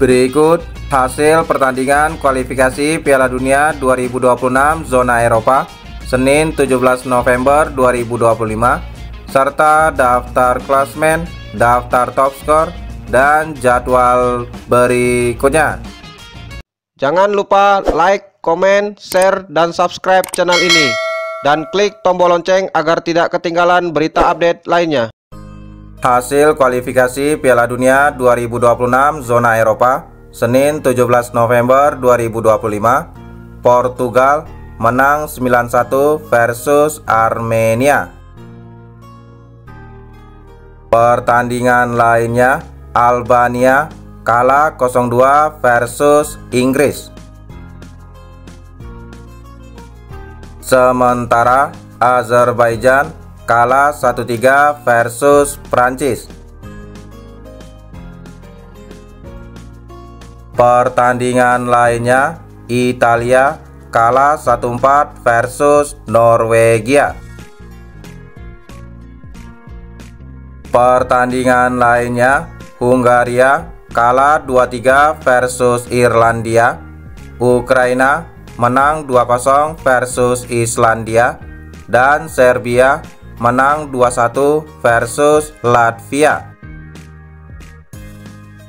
Berikut hasil pertandingan kualifikasi Piala Dunia 2026 zona Eropa Senin 17 November 2025 serta daftar klasmen, daftar top skor, dan jadwal berikutnya. Jangan lupa like, komen, share, dan subscribe channel ini dan klik tombol lonceng agar tidak ketinggalan berita update lainnya. Hasil kualifikasi Piala Dunia 2026 zona Eropa Senin 17 November 2025. Portugal menang 9-1 versus Armenia. Pertandingan lainnya, Albania kalah 0-2 versus Inggris. Sementara Azerbaijan kalah 1-3 versus Prancis. Pertandingan lainnya, Italia kalah 1-4 versus Norwegia. Pertandingan lainnya, Hungaria kalah 2-3 versus Irlandia. Ukraina menang 2-0 versus Islandia. Dan Serbia menang 2-1 versus Latvia.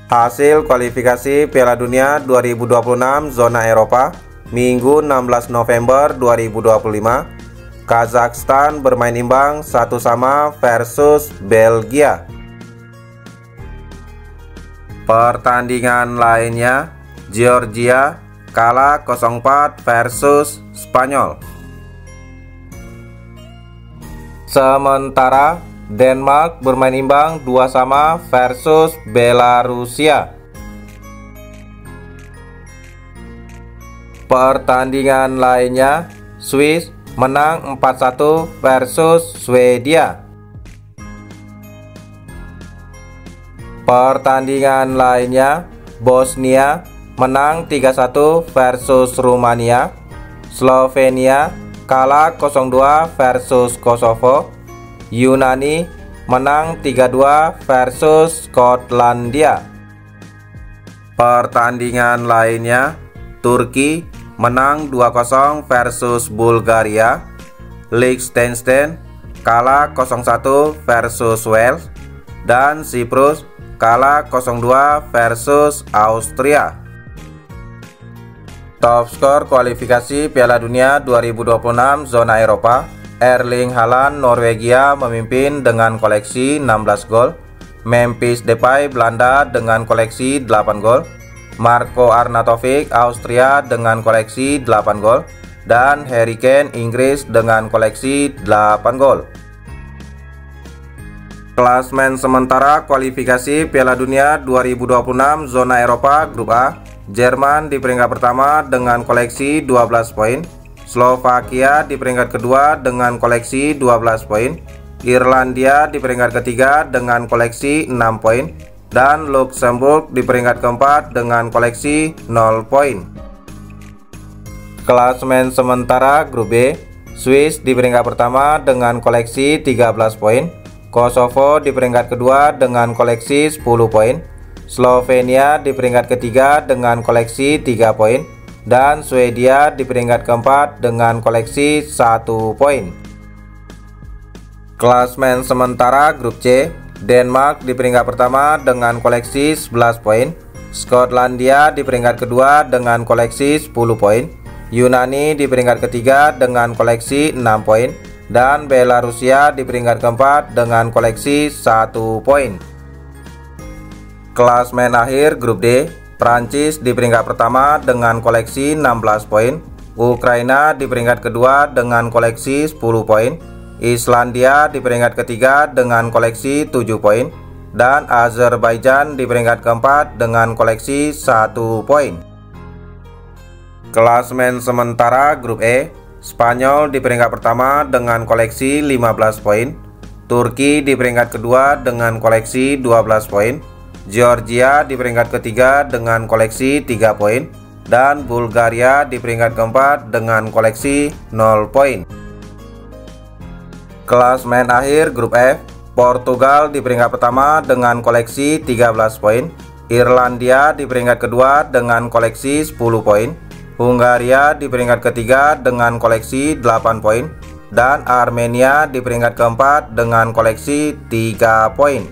Hasil kualifikasi Piala Dunia 2026 zona Eropa Minggu 16 November 2025. Kazakhstan bermain imbang 1-1 versus Belgia. Pertandingan lainnya, Georgia kalah 0-4 versus Spanyol. Sementara Denmark bermain imbang 2-2 versus Belarusia. Pertandingan lainnya, Swiss menang 4-1 versus Swedia. Pertandingan lainnya, Bosnia menang 3-1 versus Rumania. Slovenia kalah 0-2 versus Kosovo. Yunani menang 3-2 versus Skotlandia. Pertandingan lainnya, Turki menang 2-0 versus Bulgaria. Liechtenstein kalah 0-1 versus Wales. Dan Siprus kalah 0-2 versus Austria. Top skor kualifikasi Piala Dunia 2026 zona Eropa, Erling Haaland Norwegia memimpin dengan koleksi 16 gol. Memphis Depay Belanda dengan koleksi 8 gol. Marco Arnautovic Austria dengan koleksi 8 gol. Dan Harry Kane Inggris dengan koleksi 8 gol. Klasmen sementara kualifikasi Piala Dunia 2026 zona Eropa Grup A, Jerman di peringkat pertama dengan koleksi 12 poin. Slovakia di peringkat kedua dengan koleksi 12 poin. Irlandia di peringkat ketiga dengan koleksi 6 poin. Dan Luxembourg di peringkat keempat dengan koleksi 0 poin. Klasmen sementara Grup B, Swiss di peringkat pertama dengan koleksi 13 poin. Kosovo di peringkat kedua dengan koleksi 10 poin. Slovenia di peringkat ketiga dengan koleksi 3 poin. Dan Swedia di peringkat keempat dengan koleksi 1 poin. Klasmen sementara Grup C, Denmark di peringkat pertama dengan koleksi 11 poin. Skotlandia di peringkat kedua dengan koleksi 10 poin. Yunani di peringkat ketiga dengan koleksi 6 poin. Dan Belarusia di peringkat keempat dengan koleksi 1 poin. Klasmen akhir Grup D, Prancis di peringkat pertama dengan koleksi 16 poin. Ukraina di peringkat kedua dengan koleksi 10 poin. Islandia di peringkat ketiga dengan koleksi 7 poin. Dan Azerbaijan di peringkat keempat dengan koleksi 1 poin. Klasmen sementara Grup E, Spanyol di peringkat pertama dengan koleksi 15 poin. Turki di peringkat kedua dengan koleksi 12 poin. Georgia di peringkat ketiga dengan koleksi 3 poin. Dan Bulgaria di peringkat keempat dengan koleksi 0 poin. Klasmen akhir Grup F, Portugal di peringkat pertama dengan koleksi 13 poin. Irlandia di peringkat kedua dengan koleksi 10 poin, Hungaria di peringkat ketiga dengan koleksi 8 poin, dan Armenia di peringkat keempat dengan koleksi 3 poin.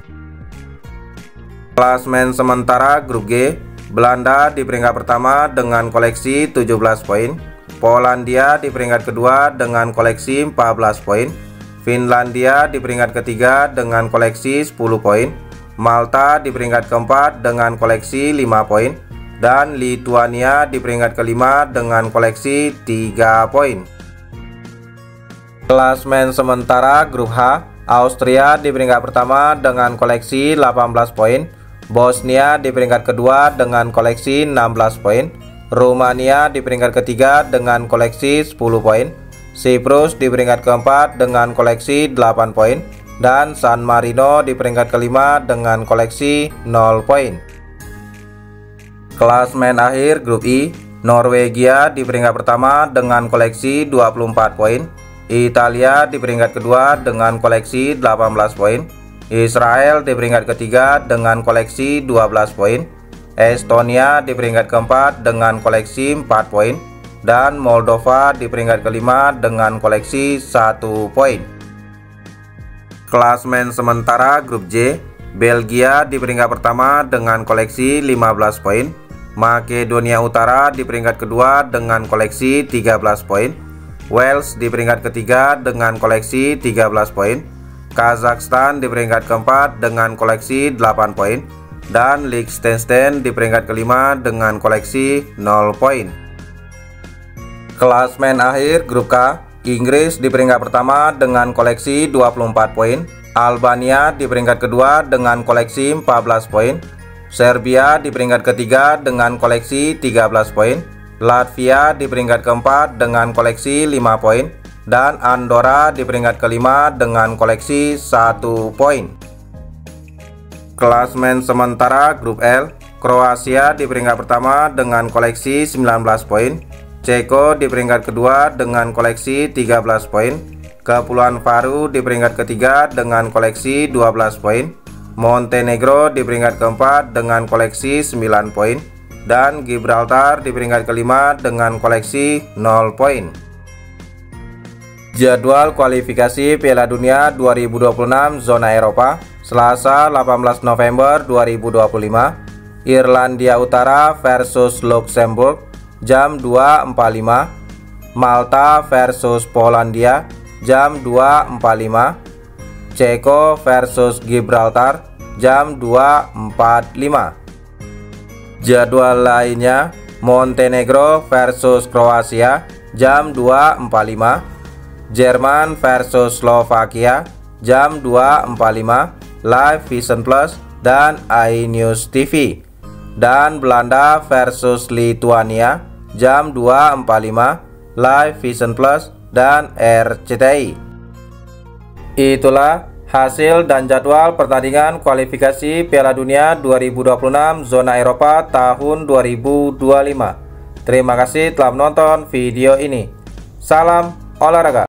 Klasmen sementara grup G, Belanda di peringkat pertama dengan koleksi 17 poin, Polandia di peringkat kedua dengan koleksi 14 poin, Finlandia di peringkat ketiga dengan koleksi 10 poin, Malta di peringkat keempat dengan koleksi 5 poin, dan Lituania di peringkat kelima dengan koleksi 3 poin. Klasmen sementara grup H, Austria di peringkat pertama dengan koleksi 18 poin, Bosnia di peringkat kedua dengan koleksi 16 poin, Rumania di peringkat ketiga dengan koleksi 10 poin, Siprus di peringkat keempat dengan koleksi 8 poin, dan San Marino di peringkat kelima dengan koleksi 0 poin. Klasmen akhir grup I, Norwegia di peringkat pertama dengan koleksi 24 poin, Italia di peringkat kedua dengan koleksi 18 poin, Israel di peringkat ketiga dengan koleksi 12 poin, Estonia di peringkat keempat dengan koleksi 4 poin, dan Moldova di peringkat kelima dengan koleksi 1 poin. Klasmen sementara grup J, Belgia di peringkat pertama dengan koleksi 15 poin, Makedonia Utara di peringkat kedua dengan koleksi 13 poin, Wales di peringkat ketiga dengan koleksi 13 poin, Kazakhstan di peringkat keempat dengan koleksi 8 poin, dan Liechtenstein di peringkat kelima dengan koleksi 0 poin. Klasmen akhir grup K, Inggris di peringkat pertama dengan koleksi 24 poin, Albania di peringkat kedua dengan koleksi 14 poin, Serbia di peringkat ketiga dengan koleksi 13 poin, Latvia di peringkat keempat dengan koleksi 5 poin, dan Andorra di peringkat kelima dengan koleksi 1 poin. Klasmen sementara grup L, Kroasia di peringkat pertama dengan koleksi 19 poin, Ceko di peringkat kedua dengan koleksi 13 poin, Kepulauan Faroe di peringkat ketiga dengan koleksi 12 poin, Montenegro di peringkat keempat dengan koleksi 9 poin, dan Gibraltar di peringkat kelima dengan koleksi 0 poin. Jadwal kualifikasi Piala Dunia 2026 zona Eropa, Selasa 18 November 2025, Irlandia Utara versus Luxembourg jam 2.45, Malta versus Polandia jam 2.45, Ceko versus Gibraltar jam 2.45. Jadwal lainnya, Montenegro versus Kroasia jam 2.45, Jerman versus Slovakia jam 2.45 live Vision Plus dan iNews TV, dan Belanda versus Lituania jam 2.45 live Vision Plus dan RCTI. Itulah hasil dan jadwal pertandingan kualifikasi Piala Dunia 2026 zona Eropa tahun 2025. Terima kasih telah menonton video ini. Salam olahraga.